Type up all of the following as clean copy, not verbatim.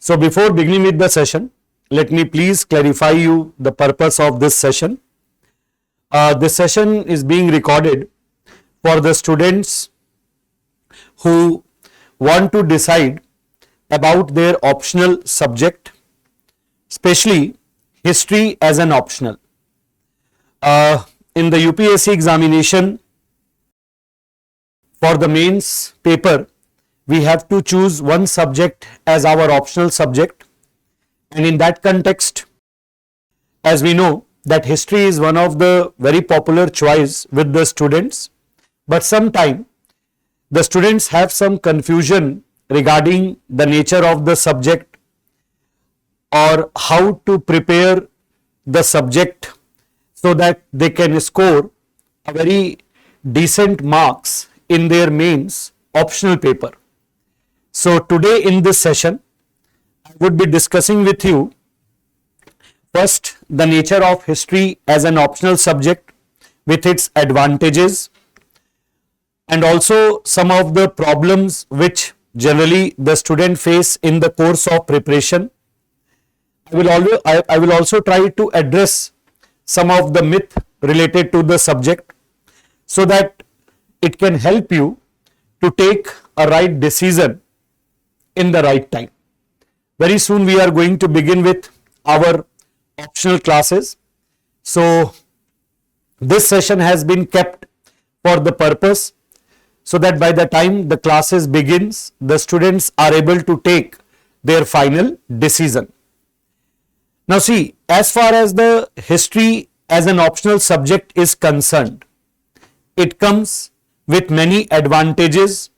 So before beginning with the session, let me please clarify you the purpose of this session. This session is being recorded for the students who want to decide about their optional subject, especially history as an optional. In the UPSC examination for the mains paper, we have to choose one subject as our optional subject, and in that context, as we know that history is one of the very popular choice with the students, but sometimes the students have some confusion regarding the nature of the subject or how to prepare the subject so that they can score a very decent marks in their mains optional paper. So today in this session, I would be discussing with you first the nature of history as an optional subject with its advantages, and also some of the problems which generally the student face in the course of preparation. I will also try to address some of the myth related to the subject so that it can help you to take a right decision in the right time. Very soon we are going to begin with our optional classes. So this session has been kept for the purpose so that by the time the classes begins, the students are able to take their final decision. Now see, as far as the history as an optional subject is concerned, it comes with many advantages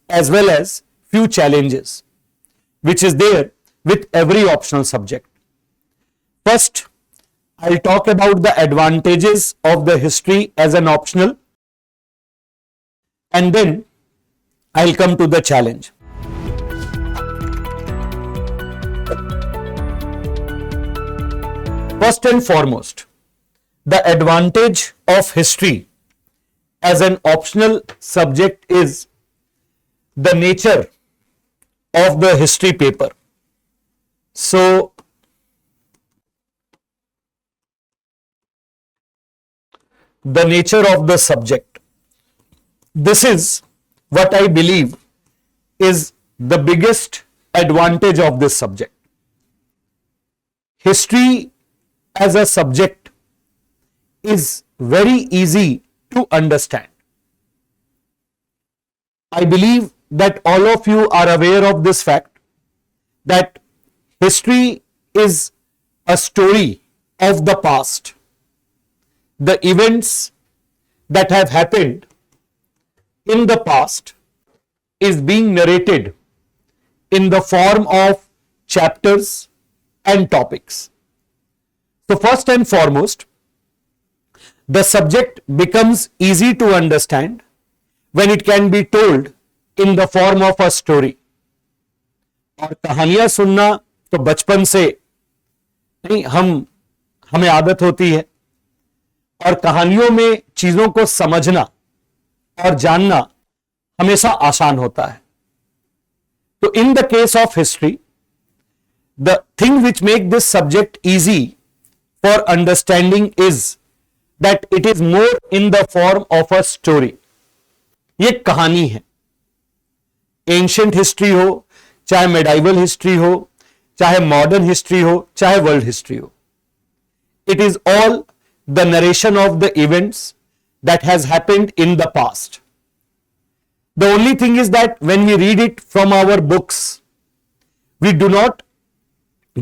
as well as few challenges, which is there with every optional subject. First, I'll talk about the advantages of the history as an optional, and then I'll come to the challenge. First and foremost, the advantage of history as an optional subject is the nature of the history paper. So, the nature of the subject. This is what I believe is the biggest advantage of this subject. History as a subject is very easy to understand. I believe that all of you are aware of this fact that history is a story of the past. The events that have happened in the past is being narrated in the form of chapters and topics. So first and foremost, the subject becomes easy to understand when it can be told in the form of a story. और कहानियां सुनना तो बचपन से नहीं हमें आदत होती है, और कहानियों में चीजों को समझना और जानना हमेशा आसान होता है. तो in the case of history, the thing which make this subject easy for understanding is that it is more in the form of a story. ये कहानी है. एंशिएंट हिस्ट्री हो, चाहे मेडाइवल हिस्ट्री हो, चाहे मॉडर्न हिस्ट्री हो, चाहे world history हो, it is all the narration of the events that has happened in the past. The only thing is that when we read it from our books, we do not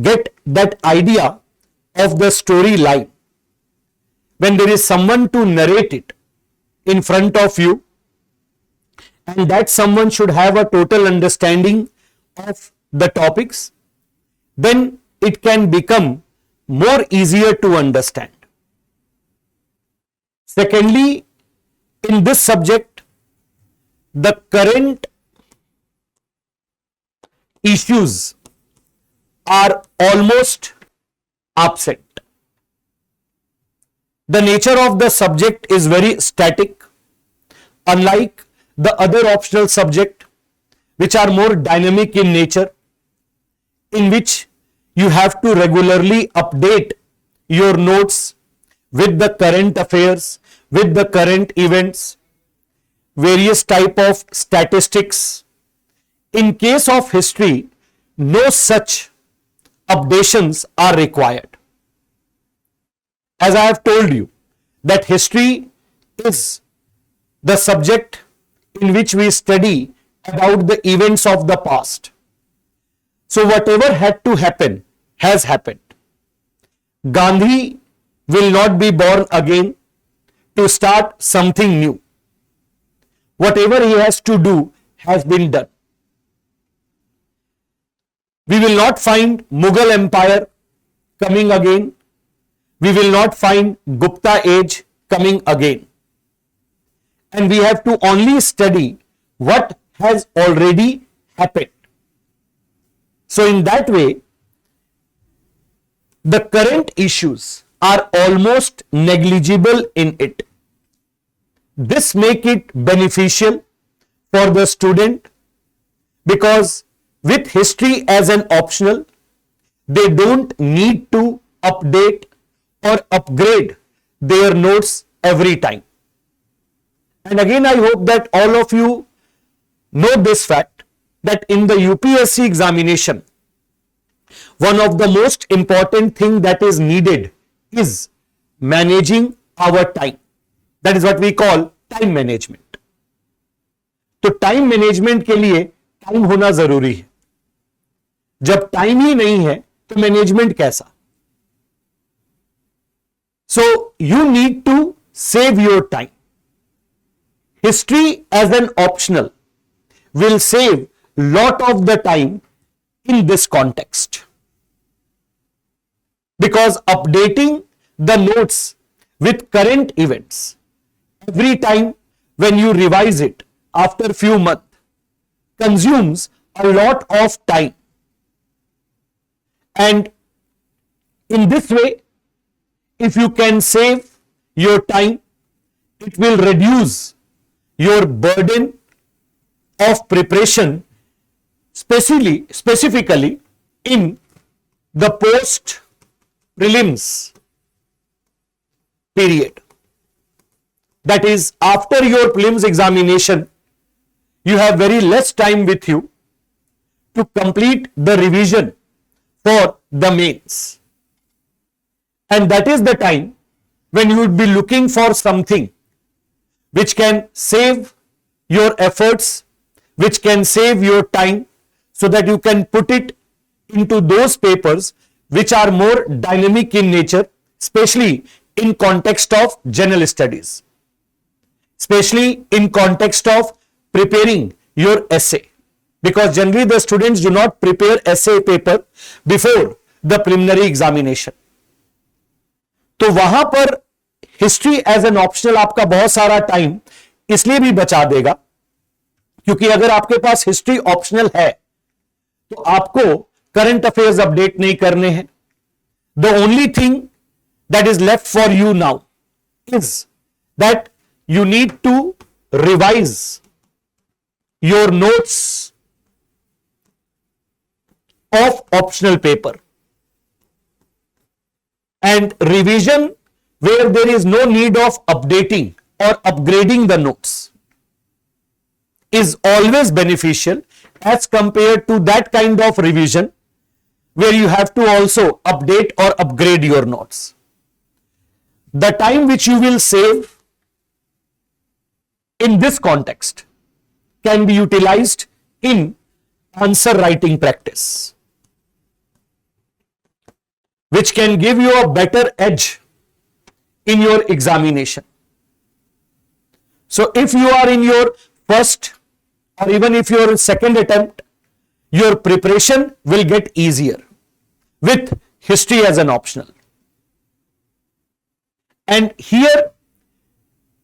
get that idea of the storyline. When there is someone to narrate it in front of you, and that someone should have a total understanding of the topics, then it can become more easier to understand. Secondly, in this subject, the current issues are almost absent. The nature of the subject is very static, unlike the other optional subject which are more dynamic in nature. in which you have to regularly update your notes with the current affairs, with the current events, various type of statistics. In case of history, no such updations are required. As I have told you, that history is the subject in which we study about the events of the past. So whatever had to happen has happened. Gandhi will not be born again to start something new. Whatever he has to do has been done. We will not find Mughal Empire coming again. We will not find Gupta age coming again. And we have to only study what has already happened. So in that way, the current issues are almost negligible in it. This makes it beneficial for the student because with history as an optional, they don't need to update or upgrade their notes every time. And again, I hope that all of you know this fact that in the UPSC examination, one of the most important thing that is needed is managing our time. That is what we call time management. तो time management के लिए time होना जरूरी है. जब time ही नहीं है तो मैनेजमेंट कैसा? So you need to save your time. History as an optional will save lot of the time in this context. Because updating the notes with current events every time when you revise it after few months consumes a lot of time. And in this way, if you can save your time, it will reduce your burden of preparation, specifically in the post prelims period. That is, after your prelims examination, you have very less time with you to complete the revision for the mains. And that is the time when you would be looking for something which can save your efforts, which can save your time, so that you can put it into those papers which are more dynamic in nature, especially in context of general studies, especially in context of preparing your essay. Because generally the students do not prepare essay paper before the preliminary examination. तो वहां पर history as an optional आपका बहुत सारा time इसलिए भी बचा देगा क्योंकि अगर आपके पास हिस्ट्री ऑप्शनल है तो आपको करंट अफेयर्स अपडेट नहीं करने हैं. The only thing that is left for you now is that you need to revise your notes of optional paper. And revision where there is no need of updating or upgrading the notes is always beneficial as compared to that kind of revision where you have to also update or upgrade your notes. The time which you will save in this context can be utilized in answer writing practice, which can give you a better edge in your examination. So if you are in your first or even if you are in second attempt, your preparation will get easier with history as an optional. And here,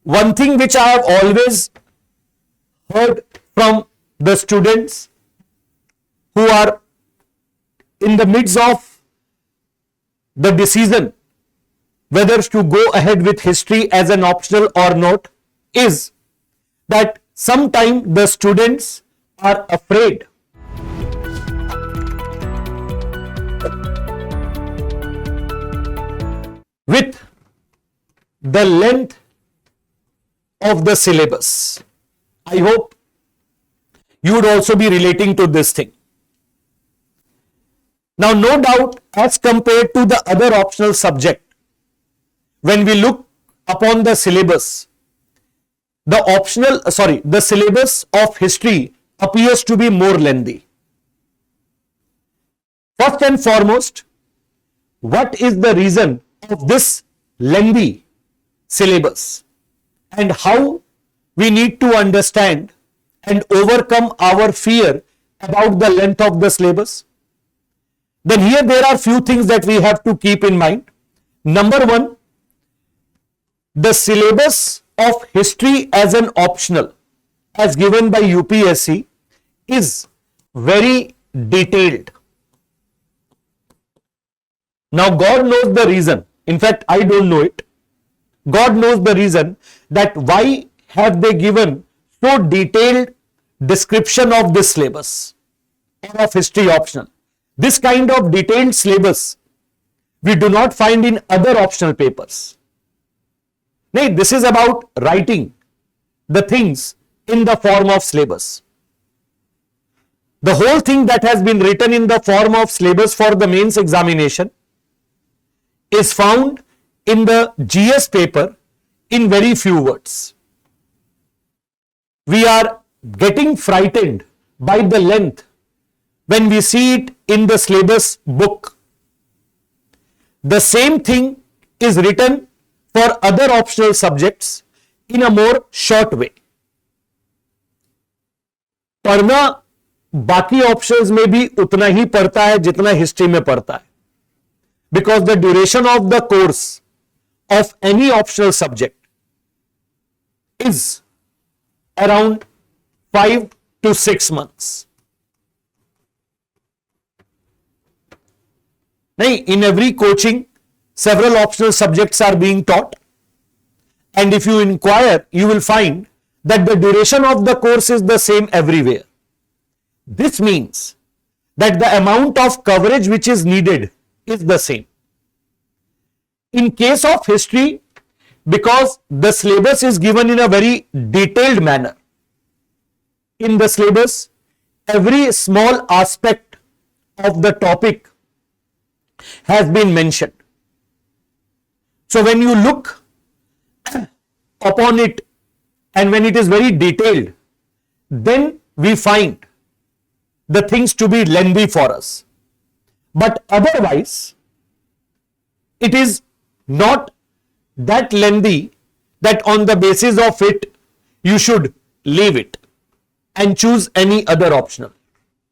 one thing which I have always heard from the students who are in the midst of the decision whether to go ahead with history as an optional or not is that sometimes the students are afraid with the length of the syllabus. I hope you would also be relating to this thing. Now, no doubt, as compared to the other optional subject, when we look upon the syllabus, the syllabus of history appears to be more lengthy. First and foremost, what is the reason of this lengthy syllabus and how we need to understand and overcome our fear about the length of the syllabus? Then here there are few things that we have to keep in mind. Number one, the syllabus of history as an optional, as given by UPSC, is very detailed. Now, God knows the reason. In fact, I don't know it. God knows the reason that why have they given so detailed description of this syllabus or of history optional. This kind of detailed syllabus we do not find in other optional papers. No, this is about writing the things in the form of syllabus. The whole thing that has been written in the form of syllabus for the mains examination is found in the GS paper in very few words. We are getting frightened by the length when we see it in the syllabus book. The same thing is written for other optional subjects in a more short way. पढ़ना बाकी options में भी उतना ही पड़ता है जितना history में पड़ता है, because the duration of the course of any optional subject is around 5 to 6 months. नहीं, in every coaching several optional subjects are being taught, and if you inquire you will find that the duration of the course is the same everywhere. This means that the amount of coverage which is needed is the same. In case of history, because the syllabus is given in a very detailed manner, in the syllabus every small aspect of the topic has been mentioned. So when you look upon it and when it is very detailed, then we find the things to be lengthy for us. But otherwise, it is not that lengthy that on the basis of it you should leave it and choose any other optional.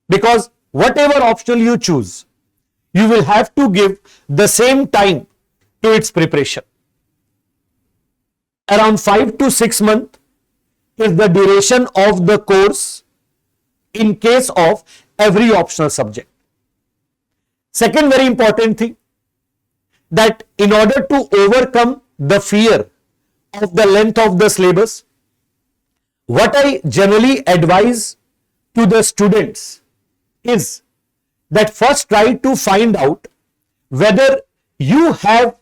Because whatever optional you choose, you will have to give the same time to its preparation. Around 5 to 6 months is the duration of the course in case of every optional subject. Second very important thing, that in order to overcome the fear of the length of the syllabus, what I generally advise to the students is that first try to find out whether you have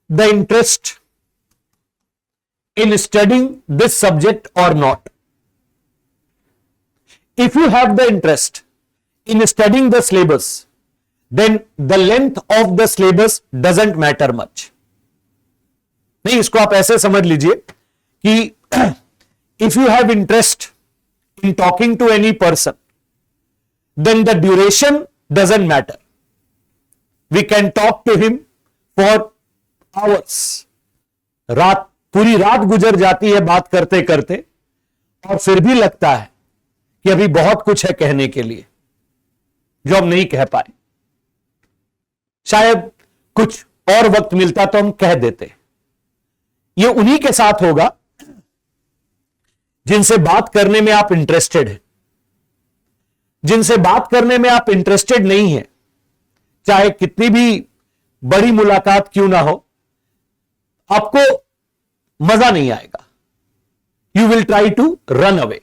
the interest in studying this subject or not. If you have the interest in studying the syllabus, then the length of the syllabus doesn't matter much. नहीं, इसको आप ऐसे समझ लीजिए कि if you have interest in talking to any person, then the duration doesn't matter. We can talk to him for hours. पूरी रात गुजर जाती है बात करते करते, और फिर भी लगता है कि अभी बहुत कुछ है कहने के लिए जो हम नहीं कह पाए. शायद कुछ और वक्त मिलता तो हम कह देते. ये उन्हीं के साथ होगा जिनसे बात करने में आप इंटरेस्टेड हैं. जिनसे बात करने में आप इंटरेस्टेड नहीं है, चाहे कितनी भी बड़ी मुलाकात क्यों ना हो, आपको मजा नहीं आएगा. You will try to run away.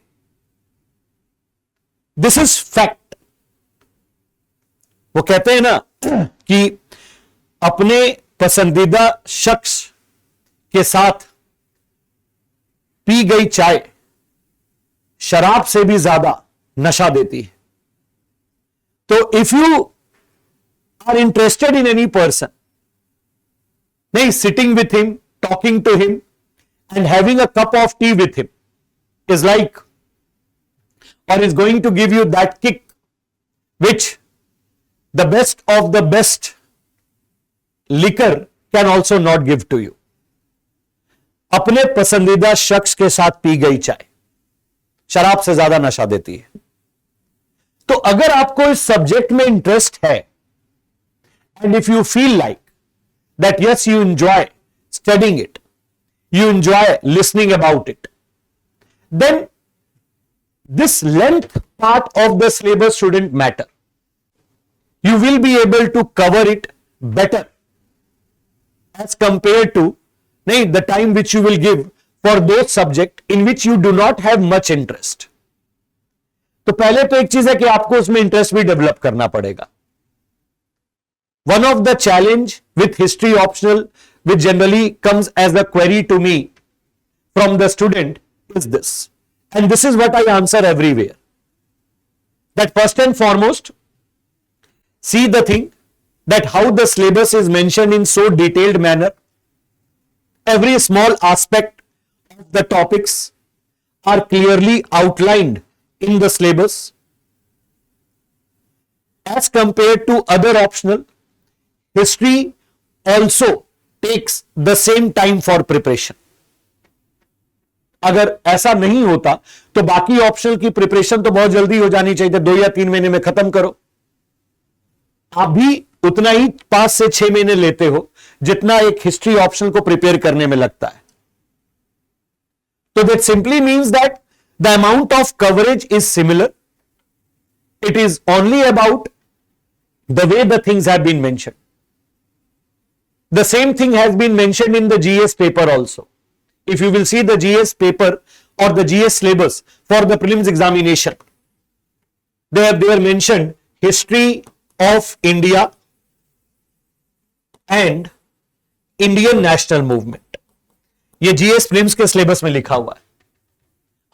This is fact. वो कहते हैं ना कि अपने पसंदीदा शख्स के साथ पी गई चाय शराब से भी ज्यादा नशा देती है। तो if you are interested in any person, नहीं, sitting with him, talking to him and having a cup of tea with him is like or is going to give you that kick which the best of the best liquor can also not give to you. अपने पसंदीदा शख्स के साथ P गई चाय शराब से ज्यादा नशा देती है। तो अगर आपको इस सब्जेक्ट में इंटरेस्ट है and if you feel like that yes you enjoy studying it, you enjoy listening about it, then this length part of the syllabus shouldn't matter. You will be able to cover it better as compared to the time which you will give for those subjects in which you do not have much interest. तो पहले तो एक चीज है कि आपको उसमें interest भी डेवलप करना पड़ेगा। One of the challenge with history optional which generally comes as a query to me from the student is this. And this is what I answer everywhere. That first and foremost, see the thing that how the syllabus is mentioned in so detailed manner. Every small aspect of the topics are clearly outlined in the syllabus. As compared to other optional, history also takes the same time for preparation. अगर ऐसा नहीं होता तो बाकी optional की preparation तो बहुत जल्दी हो जानी चाहिए, 2 या 3 महीने में खत्म करो। आप भी उतना ही 5 से 6 महीने लेते हो जितना एक हिस्ट्री ऑप्शनल को प्रिपेयर करने में लगता है। तो that simply means that the amount of coverage is similar, it is only about the way the things have been mentioned. The same thing has been mentioned in the GS paper also. If you will see the GS paper or the GS syllabus for the prelims examination, they were mentioned history of India and Indian national movement. ये GS prelims के syllabus में लिखा हुआ है।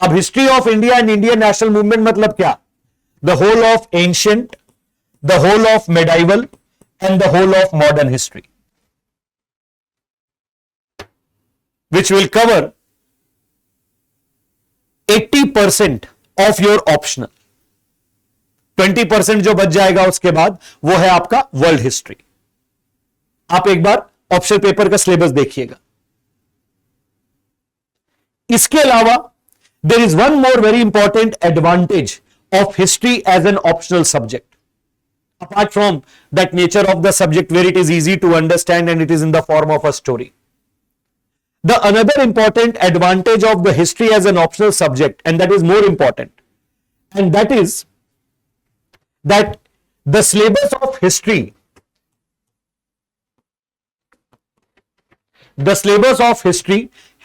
अब history of India and Indian national movement मतलब क्या? The whole of ancient, the whole of medieval and the whole of modern history, which will cover 80% of your optional. 20% जो बच जाएगा उसके बाद वो है आपका वर्ल्ड हिस्ट्री। आप एक बार ऑप्शनल पेपर का सिलेबस देखिएगा। इसके अलावा there is one more very important advantage of history as an optional subject, apart from that nature of the subject where it is easy to understand and it is in the form of a story. The another important advantage of the history as an optional subject, and that is more important, and that is that the syllabus of history,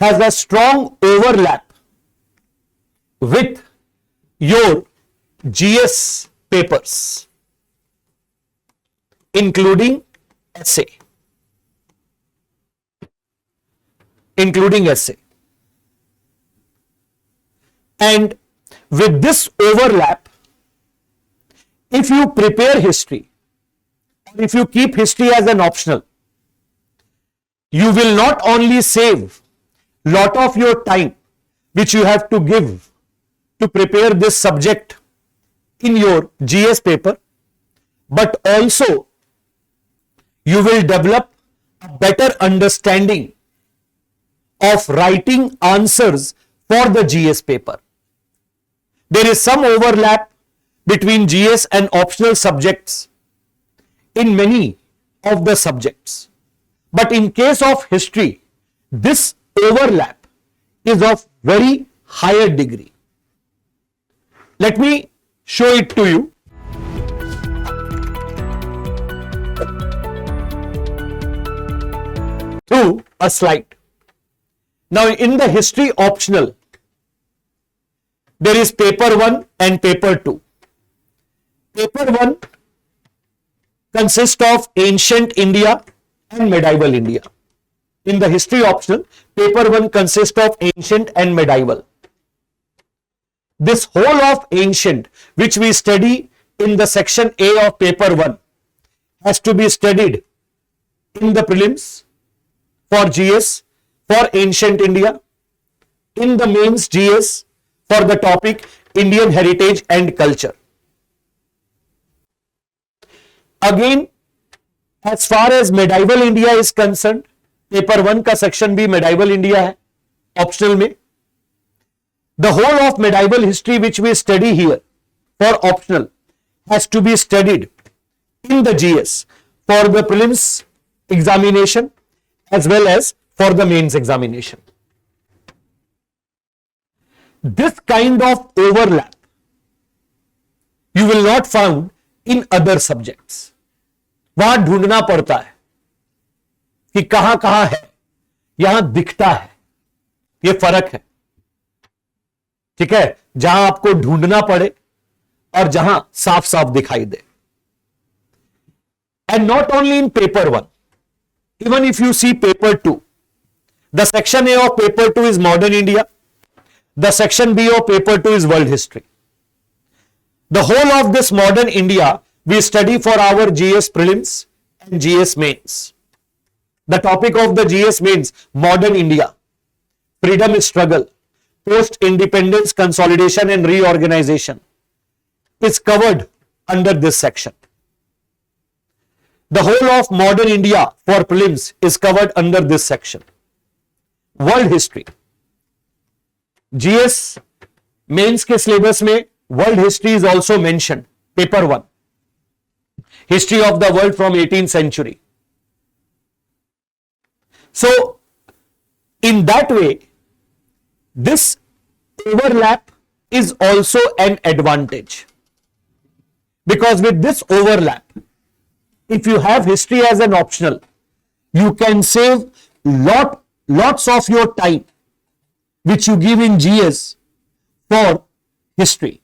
has a strong overlap with your GS papers, including essay. And with this overlap, if you prepare history, or if you keep history as an optional, you will not only save lot of your time which you have to give to prepare this subject in your GS paper, but also you will develop a better understanding of writing answers for the GS paper. There is some overlap between GS and optional subjects in many of the subjects, but in case of history, this overlap is of very higher degree. Let me show it to you. Through a slide. Now in the history optional, there is paper 1 and paper 2. Paper 1 consists of ancient India and medieval India. In the history optional, paper 1 consists of ancient and medieval. This whole of ancient, which we study in the section A of paper 1, has to be studied in the prelims for GS for ancient India, in the mains GS for the topic Indian heritage and culture. Again, as far as medieval India is concerned, paper 1 का section भी medieval India है optional में. The whole of medieval history which we study here for optional has to be studied in the GS for the prelims examination as well as for the mains examination. This kind of overlap you will not find in other subjects. वहां ढूंढना पड़ता है कि कहां कहां है, यहां दिखता है, ये फर्क है. ठीक है, जहां आपको ढूंढना पड़े और जहां साफ साफ दिखाई दे. And not only in paper 1, even if you see paper 2, the section A of paper 2 is modern India, the section B of paper 2 is world history. The whole of this modern India we study for our GS prelims and GS mains. The topic of the GS mains, modern India, freedom struggle, post-independence consolidation and reorganization, is covered under this section. The whole of modern India for prelims is covered under this section. World history, GS mains के syllabus में world history is also mentioned, paper 1. History of the world from 18th century. So, in that way, this overlap is also an advantage. Because with this overlap, if you have history as an optional, you can save lots of your time which you give in GS for history.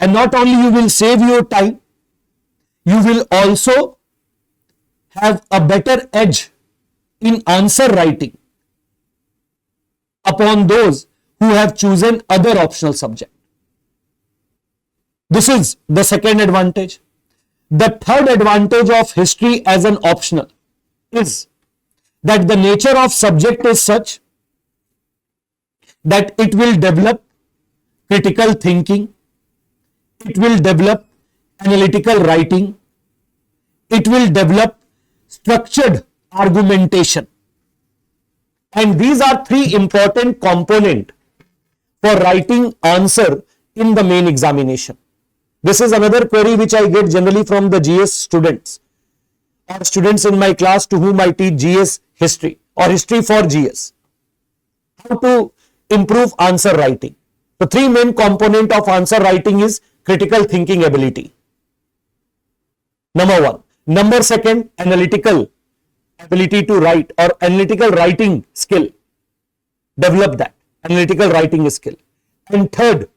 And not only you will save your time, you will also have a better edge in answer writing upon those who have chosen other optional subject. This is the second advantage. The third advantage of history as an optional is that the nature of subject is such that it will develop critical thinking, it will develop analytical writing, it will develop structured argumentation. And these are three important components for writing answer in the main examination. This is another query which I get generally from the GS students or students in my class to whom I teach GS history or history for GS. How to improve answer writing? The three main components of answer writing is critical thinking ability. Number 1. Number 2, analytical ability to write or analytical writing skill. Develop that analytical writing skill. And third,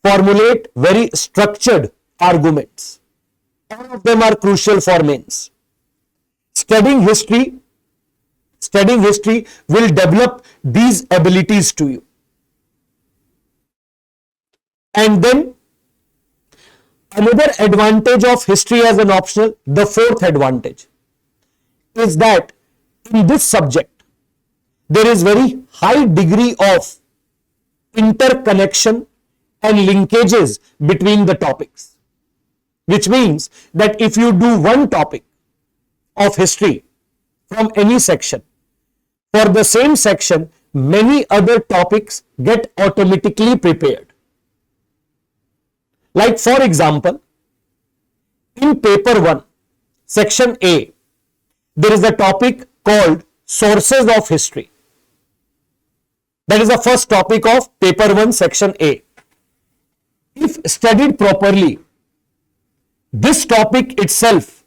formulate very structured arguments. All of them are crucial for mains. Studying history will develop these abilities to you. And then another advantage of history as an optional, the fourth advantage, is that in this subject, there is very high degree of interconnection and linkages between the topics. Which means that if you do one topic of history from any section, for the same section, many other topics get automatically prepared. Like for example, in paper 1, section A, there is a topic called sources of history. That is the first topic of paper 1, section A. If studied properly, this topic itself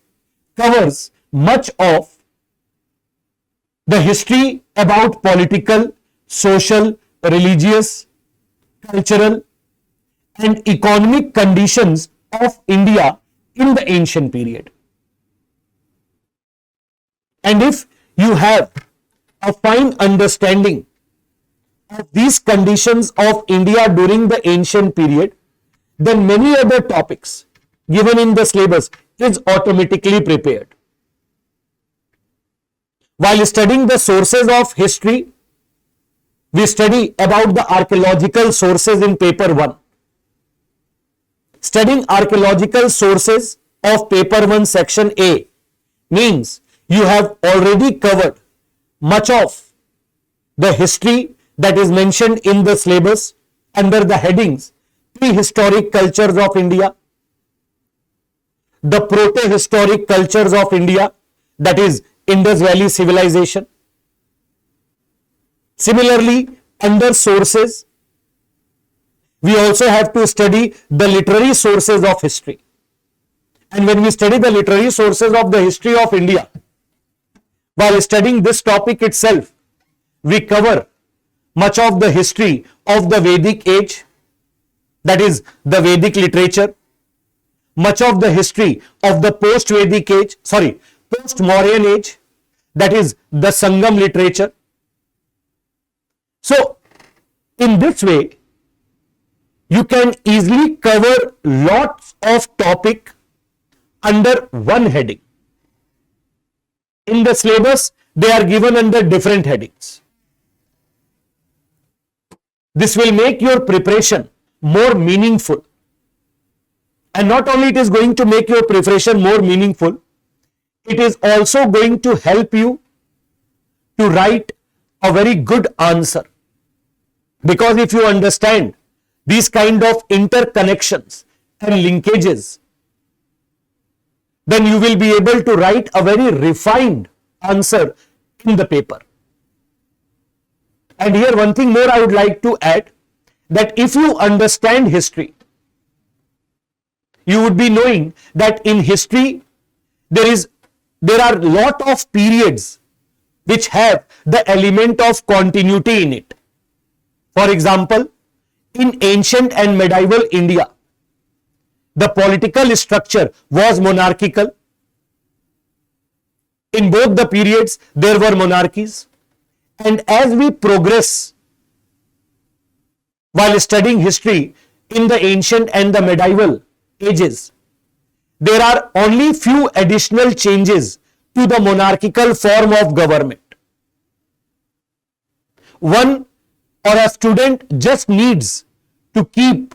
covers much of the history about political, social, religious, cultural, and economic conditions of India in the ancient period. And if you have a fine understanding of these conditions of India during the ancient period, then many other topics given in the syllabus is automatically prepared. While studying the sources of history, we study about the archaeological sources in paper 1. Studying archaeological sources of paper 1 section A means you have already covered much of the history that is mentioned in the syllabus under the headings prehistoric cultures of India, the proto-historic cultures of India, that is Indus Valley civilization. Similarly, under sources, we also have to study the literary sources of history. And when we study the literary sources of the history of India, while studying this topic itself, we cover much of the history of the Vedic age, that is the Vedic literature, much of the history of the post-Vedic age, post-Mauryan age, that is the Sangam literature. So, in this way, you can easily cover lots of topic under one heading. In the syllabus, they are given under different headings. This will make your preparation more meaningful. And not only it is going to make your preparation more meaningful, it is also going to help you to write a very good answer. Because if you understand these kind of interconnections and linkages, then you will be able to write a very refined answer in the paper. And here one thing more I would like to add, that if you understand history, you would be knowing that in history there are lot of periods which have the element of continuity in it. For example, in ancient and medieval India, the political structure was monarchical. In both the periods, there were monarchies. And as we progress while studying history in the ancient and the medieval ages, there are only few additional changes to the monarchical form of government. One or a student just needs to keep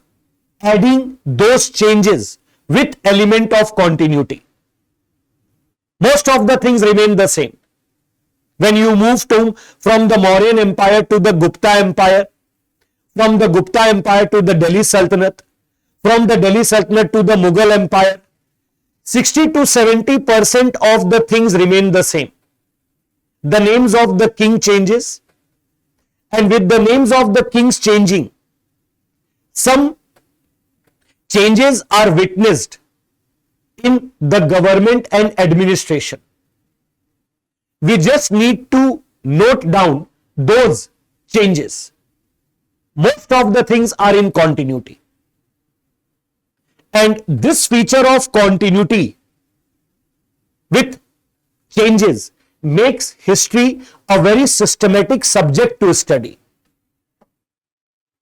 adding those changes with element of continuity. Most of the things remain the same. When you move from the Mauryan Empire to the Gupta Empire, from the Gupta Empire to the Delhi Sultanate, from the Delhi Sultanate to the Mughal Empire, 60 to 70% of the things remain the same. The names of the king changes, and with the names of the kings changing, some changes are witnessed in the government and administration. We just need to note down those changes. Most of the things are in continuity. And this feature of continuity with changes makes history a very systematic subject to study.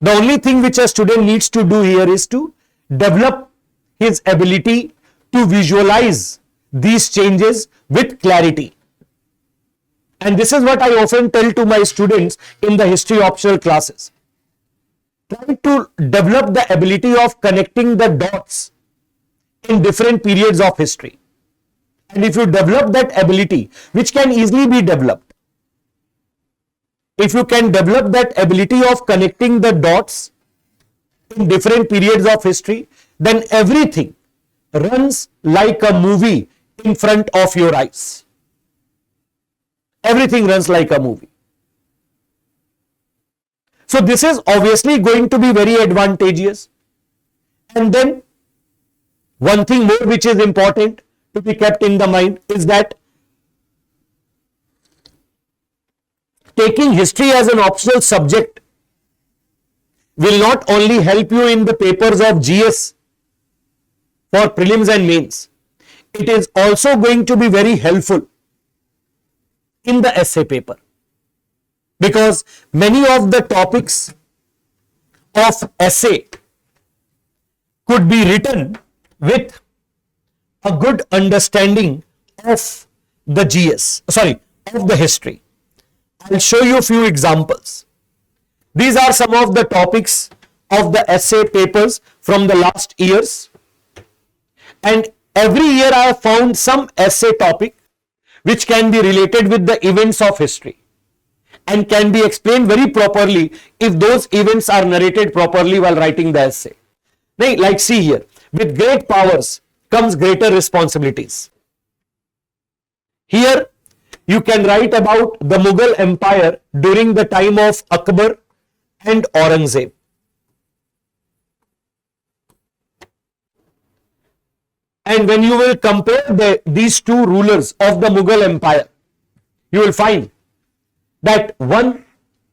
The only thing which a student needs to do here is to develop his ability to visualize these changes with clarity. And this is what I often tell to my students in the history optional classes. Try to develop the ability of connecting the dots in different periods of history. And if you develop that ability, which can easily be developed, if you can develop that ability of connecting the dots in different periods of history, then everything runs like a movie in front of your eyes. Everything runs like a movie. So this is obviously going to be very advantageous. And then one thing more which is important to be kept in the mind is that taking history as an optional subject will not only help you in the papers of GS for prelims and mains, it is also going to be very helpful in the essay paper, because many of the topics of essay could be written with a good understanding of the of the history. I'll show you a few examples. These are some of the topics of the essay papers from the last years. And every year I have found some essay topic which can be related with the events of history and can be explained very properly if those events are narrated properly while writing the essay. Like see here, with great powers comes greater responsibilities. Here you can write about the Mughal Empire during the time of Akbar and Aurangzeb. And when you will compare these two rulers of the Mughal Empire, you will find that one,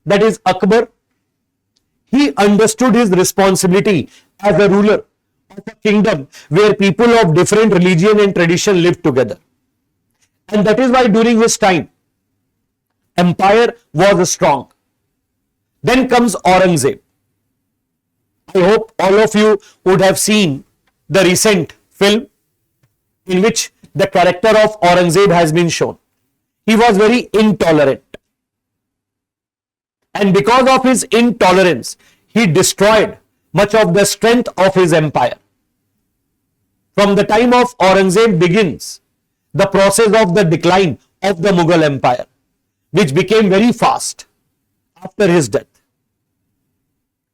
that is Akbar, he understood his responsibility as a ruler of a kingdom where people of different religion and tradition lived together. And that is why during his time, empire was strong. Then comes Aurangzeb. I hope all of you would have seen the recent film in which the character of Aurangzeb has been shown. He was very intolerant. And because of his intolerance, he destroyed much of the strength of his empire. From the time of Aurangzeb begins the process of the decline of the Mughal Empire, which became very fast after his death.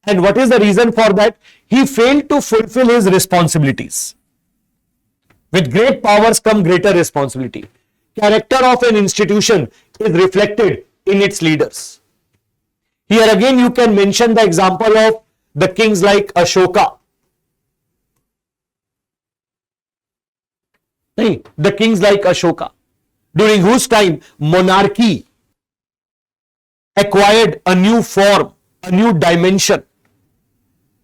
And what is the reason for that? He failed to fulfill his responsibilities. With great powers come greater responsibility. Character of an institution is reflected in its leaders. Here again you can mention the example of the kings like Ashoka. The kings like Ashoka, during whose time monarchy acquired a new form, a new dimension.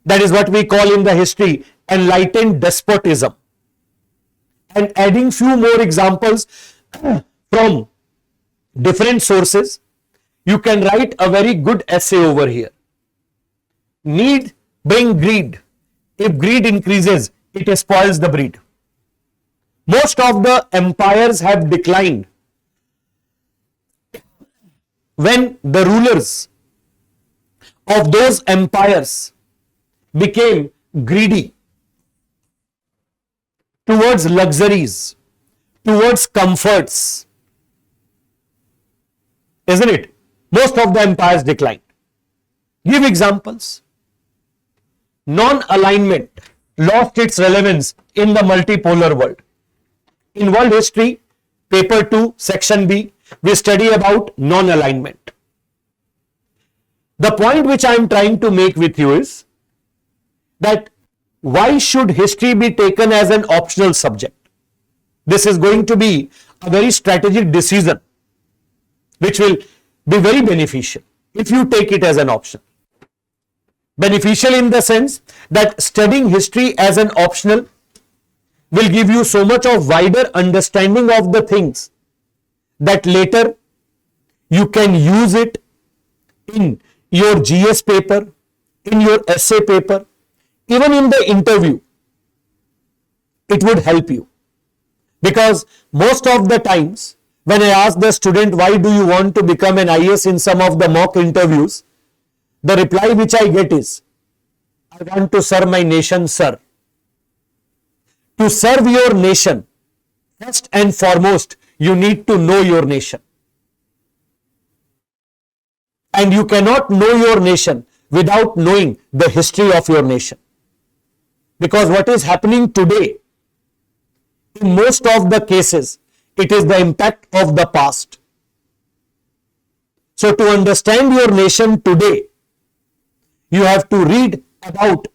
That is what we call in the history enlightened despotism. And adding few more examples from different sources, you can write a very good essay over here. Need bring greed. If greed increases, it spoils the breed. Most of the empires have declined when the rulers of those empires became greedy towards luxuries, towards comforts. Isn't it? Most of the empires declined. Give examples. Non-alignment lost its relevance in the multipolar world. In world history, paper 2, section B, we study about non-alignment. The point which I am trying to make with you is that why should history be taken as an optional subject? This is going to be a very strategic decision which will be very beneficial if you take it as an option. Beneficial in the sense that studying history as an optional will give you so much of wider understanding of the things that later you can use it in your GS paper, in your essay paper, even in the interview. It would help you, because most of the times when I ask the student, why do you want to become an IAS in some of the mock interviews, the reply which I get is, I want to serve my nation, sir. To serve your nation, first and foremost, you need to know your nation. And you cannot know your nation without knowing the history of your nation. Because what is happening today, in most of the cases, it is the impact of the past. So to understand your nation today, you have to read about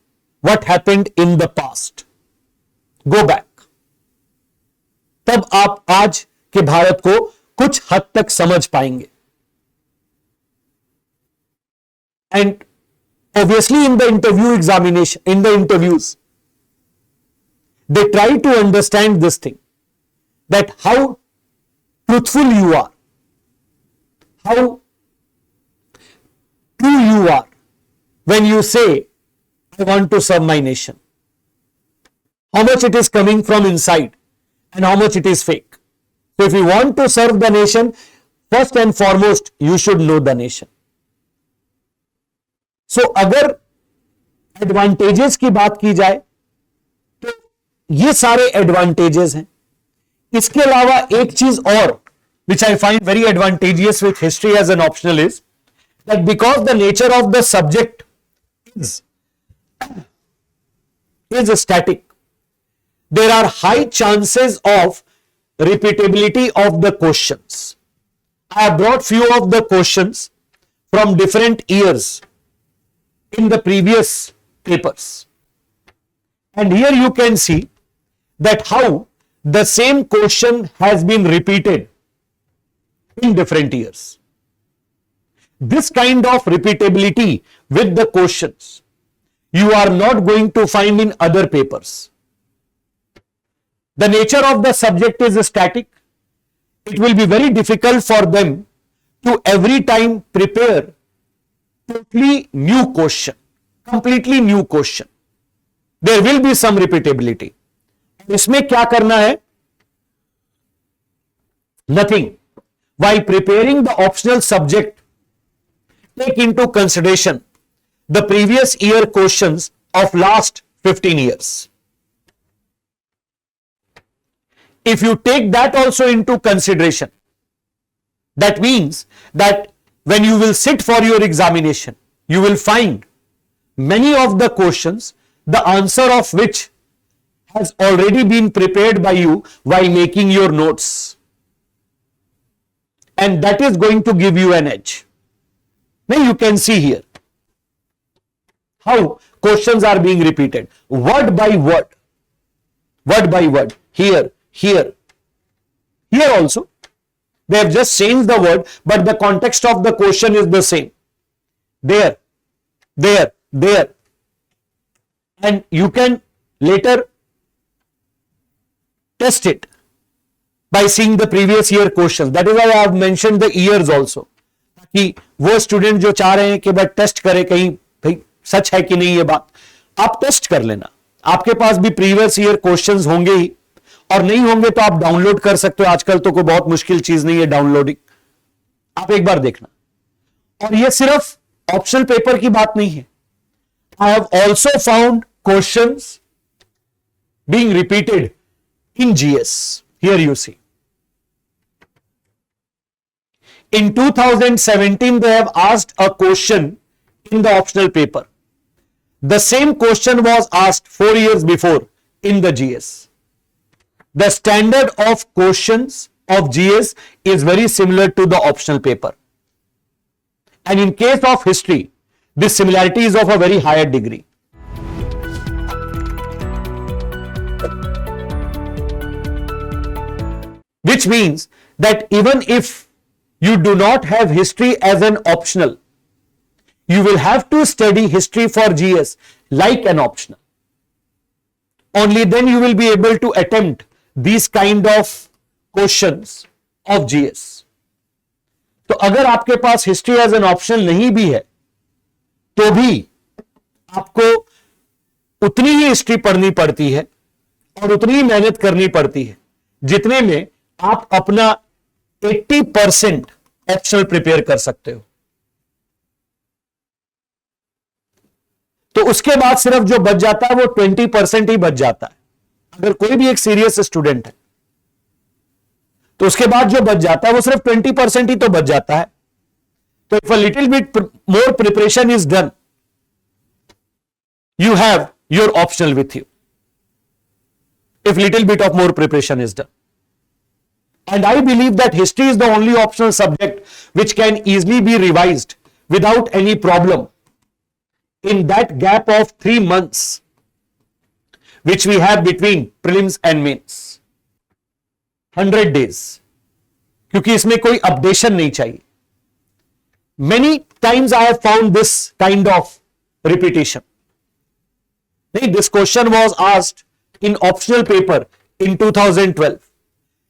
what happened in the past. Go back. तब आप आज के भारत को कुछ हद तक समझ पाएंगे. And obviously in the interview examination, in the interviews, they try to understand this thing, that how truthful you are, how true you are when you say, I want to serve my nation. How much it is coming from inside and how much it is fake. So if you want to serve the nation, first and foremost, you should know the nation. So अगर advantages की बात की जाए तो ये सारे advantages हैं. इसके अलावा एक चीज और which I find very advantageous with history as an optional is that because the nature of the subject is static, there are high chances of repeatability of the questions. I have brought few of the questions from different years in the previous papers. And here you can see that how the same question has been repeated in different years. This kind of repeatability with the questions you are not going to find in other papers. The nature of the subject is static. It will be very difficult for them to every time prepare totally new question, completely new question. There will be some repeatability. इसमें क्या करना है? Nothing. While preparing the optional subject, take into consideration the previous year questions of last 15 years. If you take that also into consideration, that means that when you will sit for your examination, you will find many of the questions, the answer of which has already been prepared by you while making your notes. And that is going to give you an edge. Now you can see here how questions are being repeated word by word, here also. They have just changed the word, but the context of the question is the same. There. And you can later test it by seeing the previous year questions. That is why I have mentioned the years also. कि वो student जो चाह रहे हैं कि बस test करे कहीं भाई सच है कि नहीं ये बात, आप टेस्ट कर लेना. आपके पास भी प्रीवियस ईयर क्वेश्चंस होंगे ही, और नहीं होंगे तो आप डाउनलोड कर सकते हो. आजकल तो कोई बहुत मुश्किल चीज नहीं है डाउनलोडिंग. आप एक बार देखना. और ये सिर्फ ऑप्शनल पेपर की बात नहीं है. I have also found questions being repeated in GS. Here you see. In 2017, they have asked a question in the optional paper. The same question was asked 4 years before in the GS. The standard of questions of GS is very similar to the optional paper. And in case of history, this similarity is of a very higher degree. Which means that even if you do not have history as an optional, you will have to study history for GS like an optional. Only then you will be able to attempt these kind of questions of GS. तो अगर आपके पास history as an optional नहीं भी है तो भी आपको उतनी ही हिस्ट्री पढ़नी पड़ती है और उतनी ही मेहनत करनी पड़ती है जितने में आप अपना 80% ऑप्शनल प्रिपेयर कर सकते हो. तो उसके बाद सिर्फ जो बच जाता है वो 20% ही बच जाता है. अगर कोई भी एक सीरियस स्टूडेंट है तो उसके बाद जो बच जाता है वो सिर्फ 20% ही तो बच जाता है. तो if a little bit more preparation is done, you have your optional with you. If little bit of more preparation is done. And I believe that history is the only optional subject which can easily be revised without any problem in that gap of 3 months which we have between prelims and mains. 100 days. क्योंकि इसमें कोई updation नहीं चाहिए. Many times I have found this kind of repetition. This question was asked in optional paper in 2012.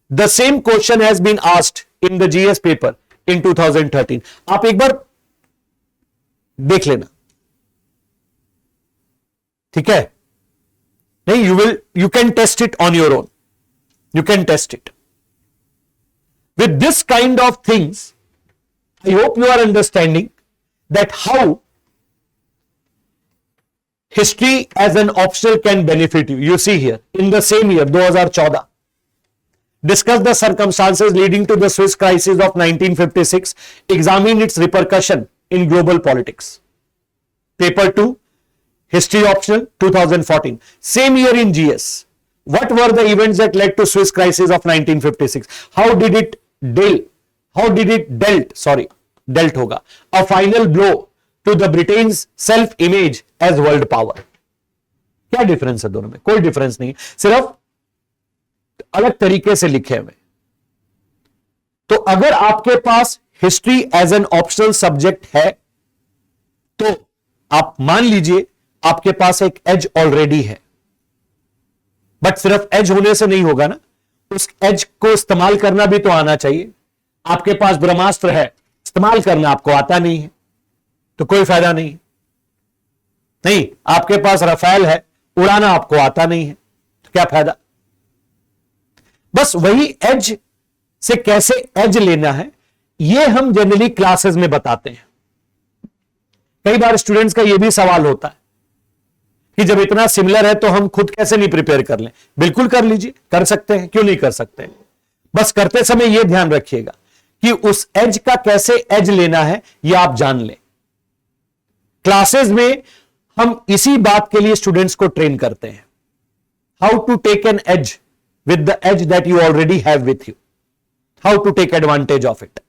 The same question has been asked in the GS paper in 2013. आप एक बार देख लेना, ठीक है? नहीं, you can test it on your own. You can test it. With this kind of things, I hope you are understanding that how history as an optional can benefit you. You see here, in the same year, 2014, discuss the circumstances leading to the Swiss crisis of 1956, examine its repercussion in global politics. Paper 2, History Optional, 2014. Same year in GS. What were the events that led to Swiss crisis of 1956? How did it dealt होगा a final blow to the Britain's self-image as world power. क्या difference है दोनों में? कोई difference नहीं, सिर्फ अलग तरीके से लिखे हुए. तो अगर आपके पास history as an optional subject है तो आप मान लीजिए आपके पास एक एज ऑलरेडी है, बट सिर्फ एज होने से नहीं होगा ना, उस एज को इस्तेमाल करना भी तो आना चाहिए. आपके पास ब्रह्मास्त्र है, इस्तेमाल करना आपको आता नहीं है तो कोई फायदा नहीं. नहीं, आपके पास रफेल है, उड़ाना आपको आता नहीं है तो क्या फायदा. बस वही एज से कैसे एज लेना है यह हम जनरली क्लासेस में बताते हैं. कई बार स्टूडेंट्स का यह भी सवाल होता है कि जब इतना सिमिलर है तो हम खुद कैसे नहीं प्रिपेयर कर लें. बिल्कुल कर लीजिए, कर सकते हैं, क्यों नहीं कर सकते. बस करते समय यह ध्यान रखिएगा कि उस एज का कैसे एज लेना है यह आप जान लें. क्लासेस में हम इसी बात के लिए स्टूडेंट्स को ट्रेन करते हैं, how to take an edge with the edge that you already have with you, how to take advantage of it.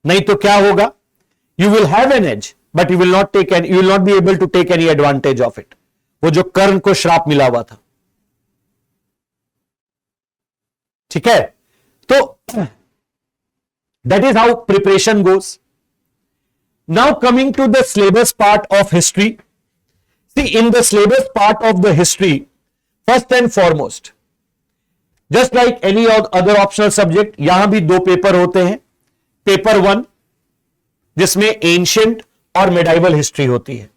नहीं तो क्या होगा, you will have an edge but you will not be able to take any advantage of it. वो जो कर्ण को श्राप मिला हुआ था. ठीक है, तो that is how preparation goes. Now coming to the syllabus part of history. See, in the syllabus part of the history, first and foremost, just like any other optional subject, यहां भी दो पेपर होते हैं. Paper 1 जिसमें ancient और medieval history होती है.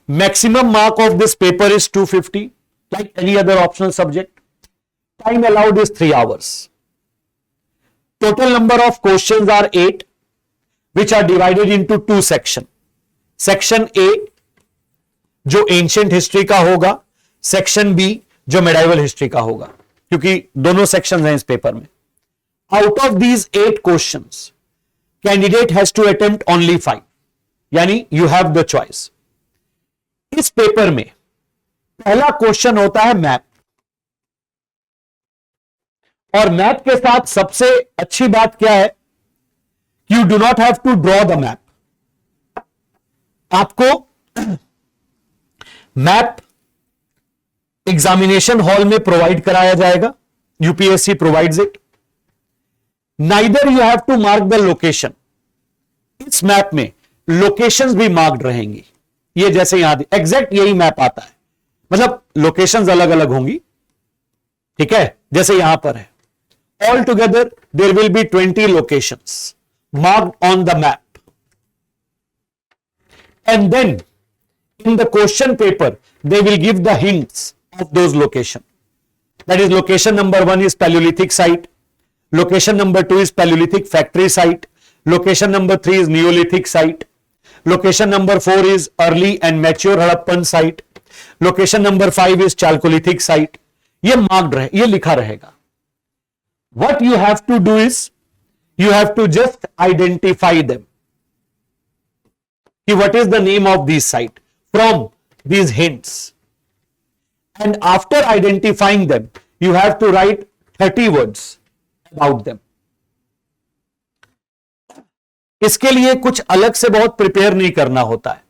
Maximum mark of this paper is 250, like any other optional subject. Time allowed is 3 hours. Total number of questions are 8, which are divided into 2 sections. Section A जो ancient history का होगा, section B जो medieval history का होगा, क्योंकि दोनों sections हैं इस पेपर में. Out of these 8 questions candidate has to attempt only 5, यानी यू हैव द चॉइस. इस पेपर में पहला क्वेश्चन होता है मैप, और मैप के साथ सबसे अच्छी बात क्या है, you do not have to draw the map. आपको मैप एग्जामिनेशन हॉल में प्रोवाइड कराया जाएगा, UPSC provides it. Neither you have to mark the location. इस मैप में लोकेशंस भी मार्क्ड रहेंगी. ये जैसे यहां एग्जैक्ट यही मैप आता है, मतलब लोकेशंस अलग अलग होंगी. ठीक है, जैसे यहां पर है. All together there will be 20 locations marked on the map. And then in the question paper they will give the hints of those location. That is, location number 1 is Paleolithic site, location number 2 is Paleolithic factory site, location number 3 is Neolithic site, location number 4 is early and mature Harappan site, location number 5 is Chalcolithic site. ये marked रहे, ये लिखा रहेगा. What you have to do is you have to just identify them, कि what is the name of these site from these hints, and after identifying them you have to write 30 words about them. इसके लिए कुछ अलग से बहुत prepare नहीं करना होता है,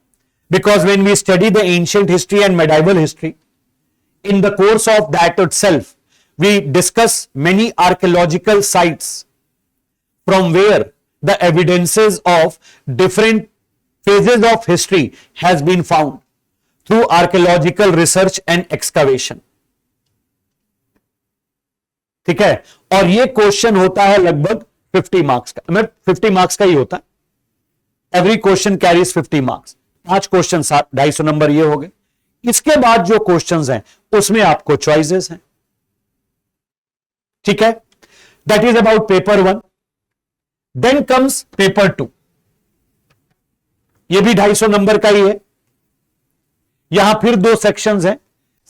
because when we study the ancient history and medieval history, in the course of that itself we discuss many archaeological sites from where the evidences of different phases of history has been found through archaeological research and excavation. ठीक है, और ये question होता है लगभग 50 marks का, मतलब 50 marks का ही होता है। Every question carries 50 marks. 5 question 250 number ये हो गए। इसके बाद जो क्वेश्चंस हैं उसमें आपको चॉइसेस हैं, ठीक है। That is about paper 1। Then comes paper 2। ये भी 250 नंबर का ही है। यहां फिर 2 सेक्शंस हैं।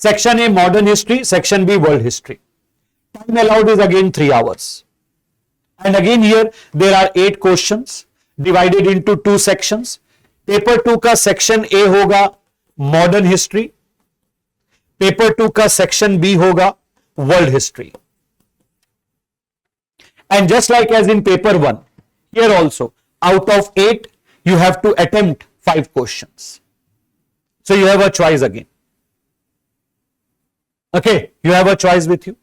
Section A modern history, section B world history. Time allowed is again 3 hours. And again here there are 8 questions divided into 2 sections. Paper 2 का section A होगा modern history, paper 2 का सेक्शन बी होगा world history. And just like as in paper 1, here also out of 8 you have to attempt 5 questions. So you have a choice again. Okay, you have a choice with you.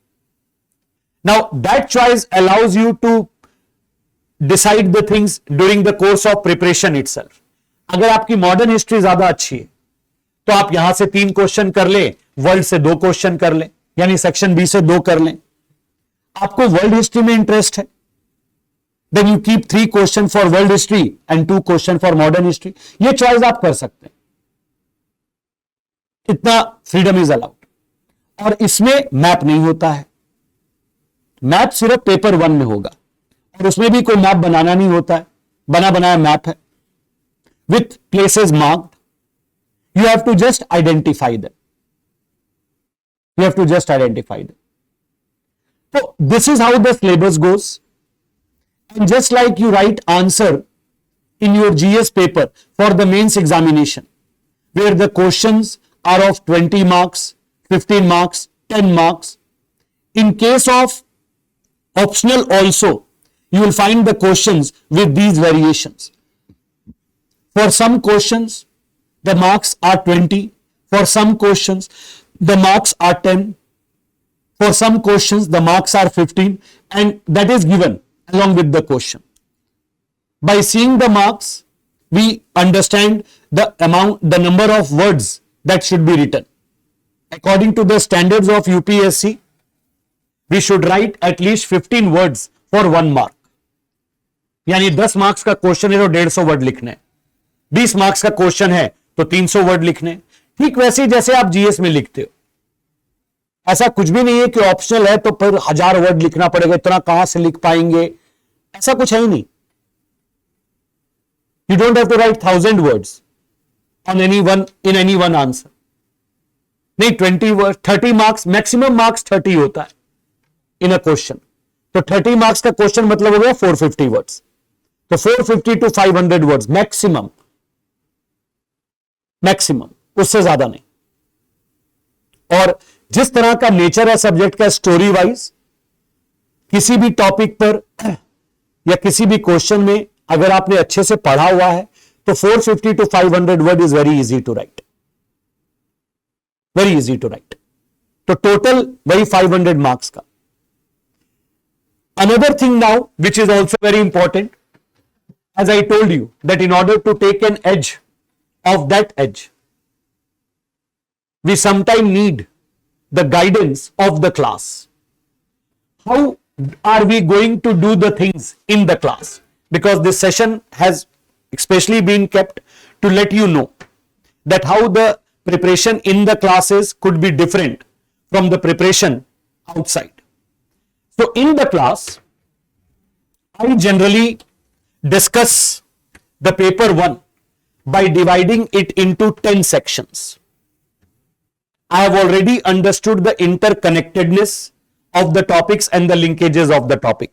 Now that choice allows you to decide the things during the course of preparation itself. अगर आपकी modern history ज्यादा अच्छी है तो आप यहां से 3 question कर लें, वर्ल्ड से 2 क्वेश्चन कर लें, यानी सेक्शन बी से 2 कर लें। आपको वर्ल्ड हिस्ट्री में इंटरेस्ट है, then you keep 3 question for world history and 2 question for modern history. ये चॉइस आप कर सकते हैं, इतना फ्रीडम इज अलाउड। और इसमें मैप नहीं होता है, मैप सिर्फ पेपर 1 में होगा और उसमें भी कोई मैप बनाना नहीं होता है, बना बनाया मैप है with places marked. You have to just identify them, you have to just identify them. So this is how the syllabus goes, and just like you write answer in your GS paper for the mains examination, where the questions are of 20 marks, 15 marks, 10 marks. In case of optional also, you will find the questions with these variations. For some questions, the marks are 20. For some questions, the marks are 10. For some questions, the marks are 15, and that is given along with the question. By seeing the marks, we understand the amount, the number of words that should be written. According to the standards of UPSC, we should write at least 15 words for 1 mark. यानी 10 marks का question है तो 150 word लिखने, 20 marks का question है तो 300 word लिखने। ठीक वैसे ही जैसे आप जीएस में लिखते हो, ऐसा कुछ भी नहीं है कि ऑप्शनल है तो फिर 1000 वर्ड लिखना पड़ेगा, इतना कहां से लिख पाएंगे, ऐसा कुछ है ही नहीं। You don't have to write 1000 words on any one in any one answer. नहीं, 20 वर्ड, 30 मार्क्स, मैक्सिमम मार्क्स 30 होता है इन अ क्वेश्चन। तो 30 मार्क्स का क्वेश्चन मतलब हो गया 450 वर्ड्स, तो 450 to 500 वर्ड्स मैक्सिमम, मैक्सिमम, उससे ज्यादा नहीं। और जिस तरह का नेचर है सब्जेक्ट का स्टोरी वाइज, किसी भी टॉपिक पर या किसी भी क्वेश्चन में अगर आपने अच्छे से पढ़ा हुआ है तो 450 to 500 word is very easy to write, very easy to write. तो टोटल वही 500 मार्क्स का। Another thing now which is also very important, as I told you that in order to take an edge of that edge, we sometimes need the guidance of the class. How are we going to do the things in the class? Because this session has especially been kept to let you know that how the preparation in the classes could be different from the preparation outside. So in the class, I generally discuss the paper 1 by dividing it into 10 sections. I have already understood the interconnectedness of the topics and the linkages of the topic.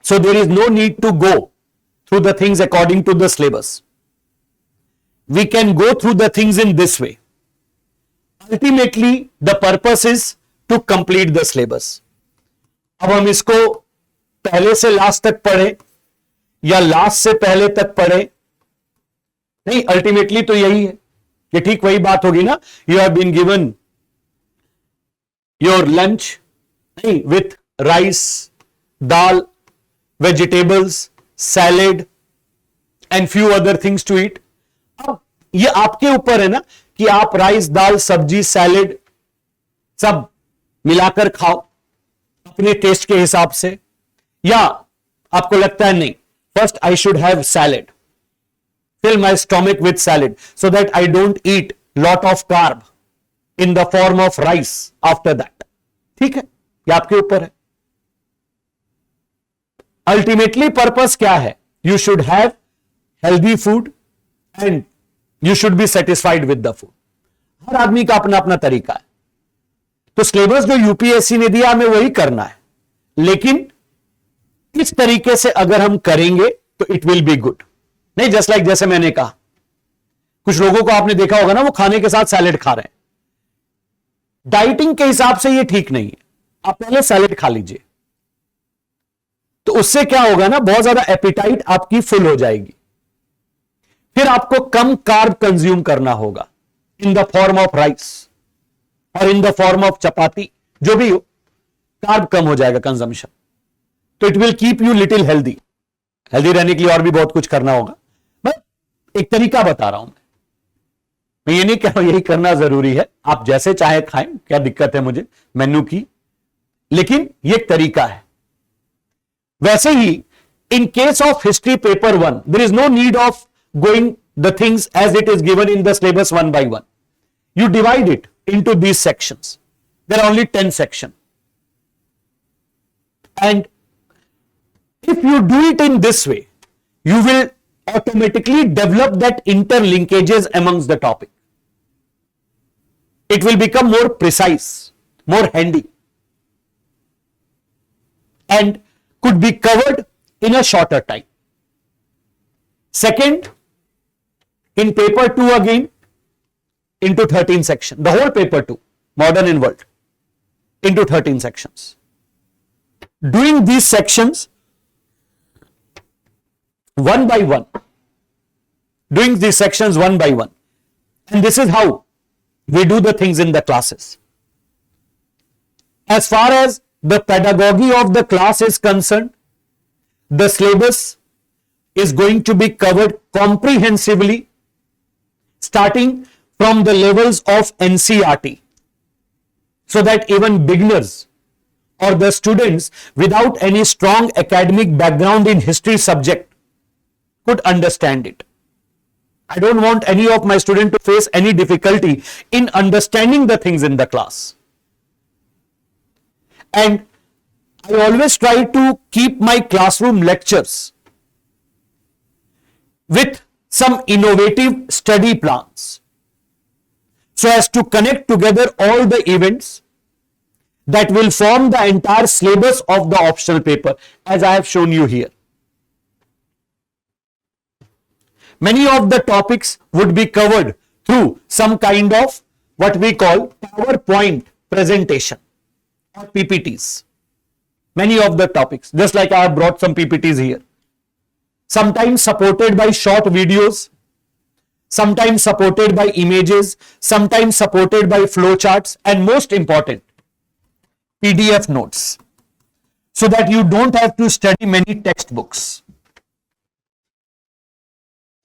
So there is no need to go through the things according to the syllabus. We can go through the things in this way. Ultimately, the purpose is to complete the syllabus. अब हम इसको पहले से last तक पढ़े या last से पहले तक पढ़े, नहीं, अल्टीमेटली तो यही है। ये ठीक वही बात होगी ना, you have been given your lunch नहीं with rice, dal, vegetables, salad and few other things to eat. अब ये आपके ऊपर है ना कि आप राइस, दाल, सब्जी, सैलेड सब मिलाकर खाओ। अपने टेस्ट के हिसाब से, या आपको लगता है नहीं, first I should have salad, fill my stomach with salad so that I don't eat lot of carb in the form of rice after that. ठीक है, ये आपके ऊपर है. अल्टीमेटली पर्पस क्या है? You should have healthy food and you should be satisfied with the food. हर आदमी का अपना अपना तरीका है. तो सिलेबस जो यूपीएससी ने दिया हमें वही करना है, लेकिन इस तरीके से अगर हम करेंगे तो इट विल बी गुड. नहीं जस्ट लाइक जैसे मैंने कहा, कुछ लोगों को आपने देखा होगा ना, वो खाने के साथ सैलेड खा रहे हैं. डाइटिंग के हिसाब से ये ठीक नहीं है. आप पहले सैलेड खा लीजिए, तो उससे क्या होगा ना, बहुत ज्यादा एपिटाइट आपकी फुल हो जाएगी. फिर आपको कम कार्ब कंज्यूम करना होगा in the form of rice और इन द फॉर्म ऑफ चपाती, जो भी हो, कार्ब कम हो जाएगा कंजम्पशन. तो it will keep you little healthy. Healthy रहने के लिए और भी बहुत कुछ करना होगा, बट एक तरीका बता रहा हूं मैं ये नहीं कह रहा हूं यही करना जरूरी है. आप जैसे चाहे खाएं, क्या दिक्कत है मुझे मेन्यू की, लेकिन ये एक तरीका है. वैसे ही in case of history paper 1 there is no need of going the things as it is given in the syllabus 1 by 1. You divide it into these sections. There are only 10 sections. And if you do it in this way, you will automatically develop that interlinkages amongst the topic. It will become more precise, more handy, and could be covered in a shorter time. Second, in paper 2 again, into 13 sections, the whole paper 2, modern and world, into 13 sections. Doing these sections one by one, doing these sections one by one, and this is how we do the things in the classes. As far as the pedagogy of the class is concerned, the syllabus is going to be covered comprehensively, starting from the levels of NCERT, so that even beginners or the students without any strong academic background in history subject could understand it. I don't want any of my students to face any difficulty in understanding the things in the class. And I always try to keep my classroom lectures with some innovative study plans, so as to connect together all the events that will form the entire syllabus of the optional paper, as I have shown you here. Many of the topics would be covered through some kind of what we call PowerPoint presentation or PPTs. Many of the topics, just like I have brought some PPTs here, sometimes supported by short videos, sometimes supported by images, sometimes supported by flowcharts, and most important, PDF notes, so that you don't have to study many textbooks.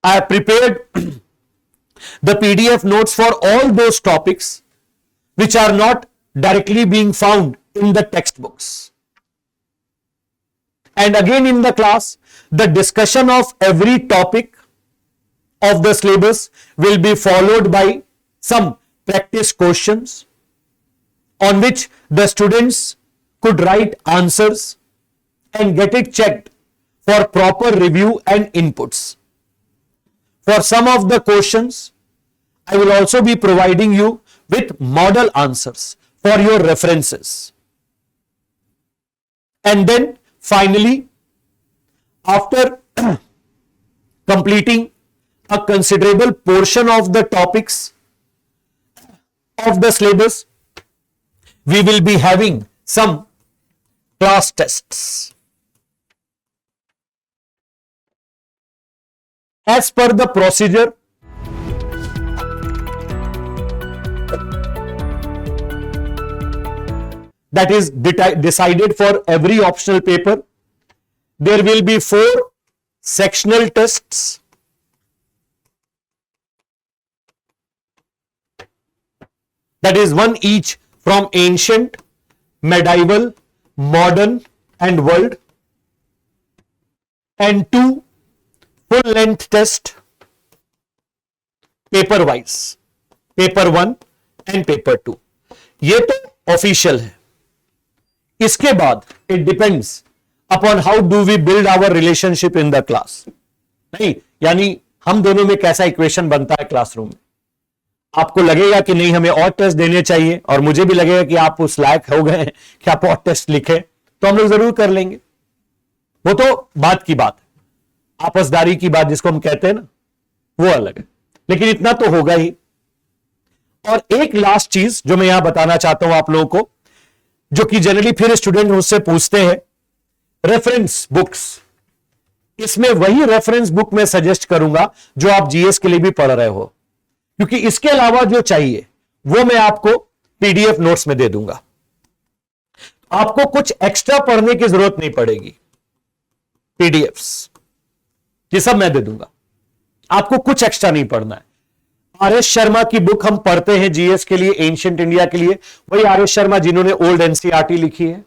I have prepared the PDF notes for all those topics which are not directly being found in the textbooks. And again in the class, the discussion of every topic of the syllabus will be followed by some practice questions on which the students could write answers and get it checked for proper review and inputs. For some of the questions, I will also be providing you with model answers for your references. And then finally, after completing a considerable portion of the topics of the syllabus, we will be having some class tests. As per the procedure, that is decided for every optional paper, there will be 4 sectional tests, that is one each from ancient, medieval, modern and world, and 2 full length test paper wise, paper 1 and paper 2. ये तो official है. इसके बाद it depends upon how do we build our relationship in the class. नहीं, यानी हम दोनों में कैसा इक्वेशन बनता है क्लासरूम में. आपको लगेगा कि नहीं हमें और टेस्ट देने चाहिए, और मुझे भी लगेगा कि आप उस लायक हो गए हैं कि आप और टेस्ट लिखें, तो हम लोग जरूर कर लेंगे. वो तो बात की बात है, आपसदारी की बात जिसको हम कहते हैं ना, वो अलग है. लेकिन इतना तो होगा ही. और एक लास्ट चीज जो मैं यहां बताना चाहता हूं आप लोगों को, जो कि जनरली फिर स्टूडेंट मुझसे पूछते हैं, रेफरेंस बुक्स. इसमें वही रेफरेंस बुक मैं सजेस्ट करूंगा जो आप जीएस के लिए भी पढ़ रहे हो, क्योंकि इसके अलावा जो चाहिए वो मैं आपको पीडीएफ नोट्स में दे दूंगा. आपको कुछ एक्स्ट्रा पढ़ने की जरूरत नहीं पड़ेगी. पीडीएफ्स ये सब मैं दे दूंगा, आपको कुछ एक्स्ट्रा नहीं पढ़ना है. आर.एस. शर्मा की बुक हम पढ़ते हैं जीएस के लिए, एंशिएंट इंडिया के लिए, वही आर.एस. शर्मा जिन्होंने ओल्ड एनसीईआरटी लिखी है.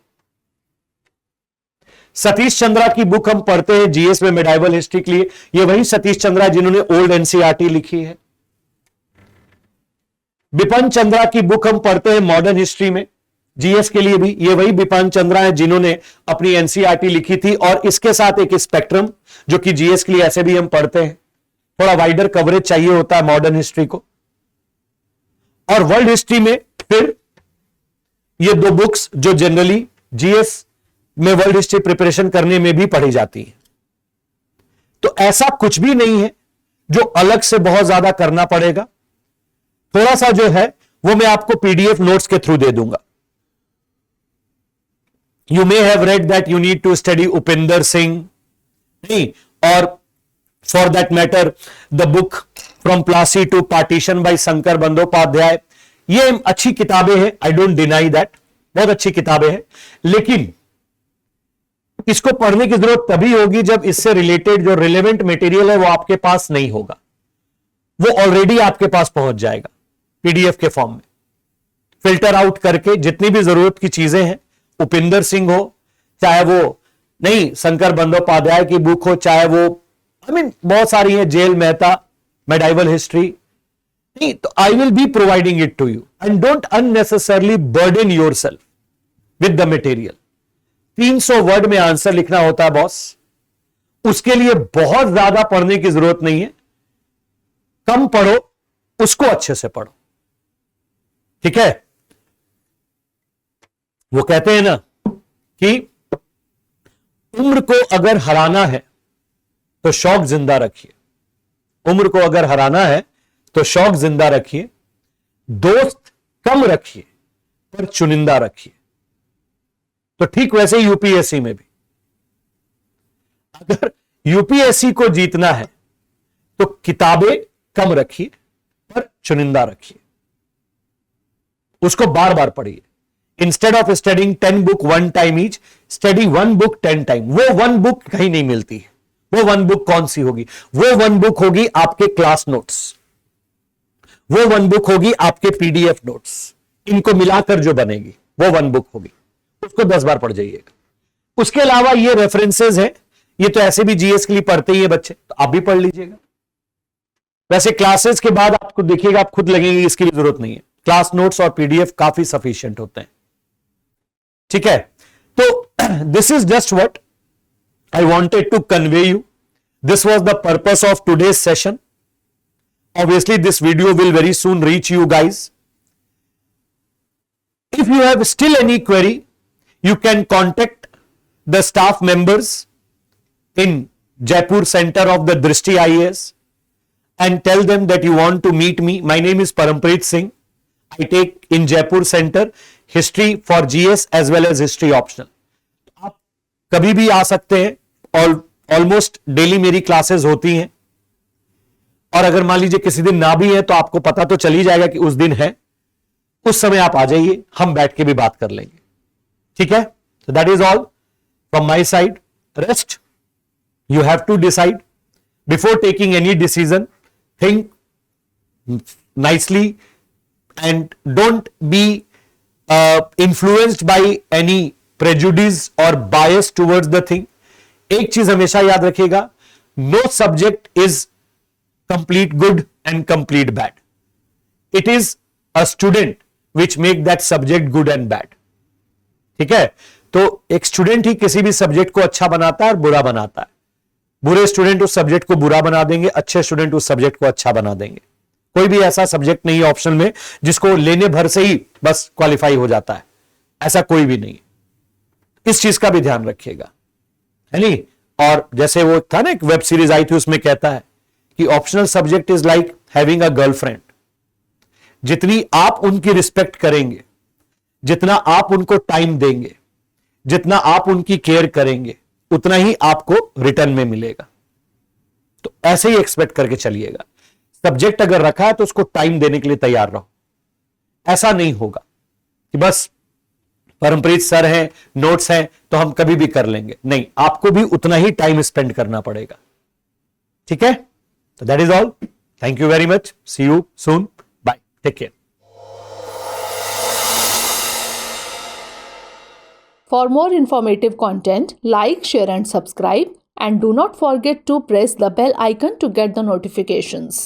सतीश चंद्रा की बुक हम पढ़ते हैं जीएस में मेडाइवल हिस्ट्री के लिए, ये वही सतीश चंद्रा जिन्होंने ओल्ड एनसीईआरटी लिखी है. बिपिन चंद्रा की बुक हम पढ़ते हैं मॉडर्न हिस्ट्री में जीएस के लिए भी, ये वही बिपिन चंद्रा है जिन्होंने अपनी एनसीईआरटी लिखी थी. और इसके साथ एक स्पेक्ट्रम जो कि जीएस के लिए ऐसे भी हम पढ़ते हैं, थोड़ा वाइडर कवरेज चाहिए होता है मॉडर्न हिस्ट्री को. और वर्ल्ड हिस्ट्री में फिर ये 2 बुक्स जो जनरली जीएस में वर्ल्ड हिस्ट्री प्रिपरेशन करने में भी पढ़ी जाती है. तो ऐसा कुछ भी नहीं है जो अलग से बहुत ज्यादा करना पड़ेगा. थोड़ा सा जो है वो मैं आपको पीडीएफ नोट्स के थ्रू दे दूंगा. You may have read that you need to study Upinder Singh, नहीं, और for that matter the book from Plassey to partition by Shankar Bandopadhyay. ये अच्छी किताबें हैं, आई डोंट डिनाई दैट, बहुत अच्छी किताबें हैं. लेकिन इसको पढ़ने की जरूरत तभी होगी जब इससे रिलेटेड जो रिलेवेंट मटेरियल है वो आपके पास नहीं होगा. वो ऑलरेडी आपके पास पहुंच जाएगा पीडीएफ के फॉर्म में, फिल्टर आउट करके. जितनी भी जरूरत की चीजें हैं, उपिंदर सिंह हो, चाहे वो नहीं शंकर बंदोपाध्याय की बुक हो, चाहे वो बहुत सारी है, जेल मेहता, मेडाइवल हिस्ट्री, नहीं, तो I will be providing it to you. And don't unnecessarily burden yourself with the material. 300 word में आंसर लिखना होता है बॉस, उसके लिए बहुत ज्यादा पढ़ने की जरूरत नहीं है. कम पढ़ो, उसको अच्छे से पढ़ो. ठीक है. वो कहते हैं ना कि उम्र को अगर हराना है तो शौक जिंदा रखिए. उम्र को अगर हराना है तो शौक जिंदा रखिए. दोस्त कम रखिए पर चुनिंदा रखिए. तो ठीक वैसे यूपीएससी में भी अगर यूपीएससी को जीतना है तो किताबें कम रखिए पर चुनिंदा रखिए. उसको बार बार पढ़िए. Instead of studying 10 book 1 time each, study 1 book 10 time. वो 1 बुक कहीं नहीं मिलती है. वो 1 बुक कौन सी होगी? वो 1 बुक होगी आपके क्लास नोट्स, वो 1 बुक होगी आपके पीडीएफ नोट्स. इनको मिलाकर जो बनेगी वो 1 बुक होगी. उसको 10 बार पढ़ जाइएगा. उसके अलावा ये रेफरेंसेस हैं, ये तो ऐसे भी जीएस के लिए पढ़ते ही है बच्चे, तो आप भी पढ़ लीजिएगा. वैसे क्लासेस के बाद आपको देखिएगा, आप खुद लगेंगे इसकी भी जरूरत नहीं है. क्लास नोट्स और पीडीएफ काफी सफिशिएंट होते हैं. ठीक है. तो this is just what I wanted to convey you. This was the purpose of today's session. Obviously, this video will very soon reach you guys. If you have still any query, you can contact the staff members in Jaipur Center of the Drishti IAS and tell them that you want to meet me. My name is Parampreet Singh. I take in Jaipur Center history for GS as well as history optional. कभी भी आ सकते हैं, और almost daily मेरी classes होती हैं. और अगर मान लीजिए किसी दिन ना भी है तो आपको पता तो चल ही जाएगा कि उस दिन है. उस समय आप आ जाइए, हम बैठ के भी बात कर लेंगे. ठीक है. So that is all from my side. Rest you have to decide before taking any decision. Think nicely and don't be influenced by any prejudice और बायस टुवर्ड्स द थिंग। एक चीज हमेशा याद रखिएगा, no subject is complete good and complete bad, it is a student which make that subject good and bad. ठीक है, तो एक स्टूडेंट ही किसी भी सब्जेक्ट को अच्छा बनाता है और बुरा बनाता है। बुरे स्टूडेंट उस सब्जेक्ट को बुरा बना देंगे, अच्छे स्टूडेंट उस सब्जेक्ट को अच्छा बना देंगे। कोई भी ऐसा सब्जेक्ट नहीं है ऑप्शन में जिसको लेने भर से ही बस क्वालिफाई हो जाता है, ऐसा कोई भी नहीं। इस चीज का भी ध्यान रखिएगा, है नहीं। और जैसे वो था ना, एक वेब सीरीज आई थी, उसमें कहता है कि optional subject is like having a girlfriend. जितनी आप उनकी रिस्पेक्ट करेंगे, जितना आप उनको टाइम देंगे, जितना आप उनकी केयर करेंगे, उतना ही आपको रिटर्न में मिलेगा। तो ऐसे ही एक्सपेक्ट करके चलिएगा। सब्जेक्ट अगर रखा है तो उसको टाइम देने के लिए तैयार रहो। ऐसा नहीं होगा कि बस परमप्रीत सर हैं, नोट्स हैं तो हम कभी भी कर लेंगे, नहीं, आपको भी उतना ही टाइम स्पेंड करना पड़ेगा। ठीक है, तो that is all. Thank you very much, see you soon, bye, take care. For more informative content, like, share and subscribe, and do not forget to press the bell icon to get the notifications.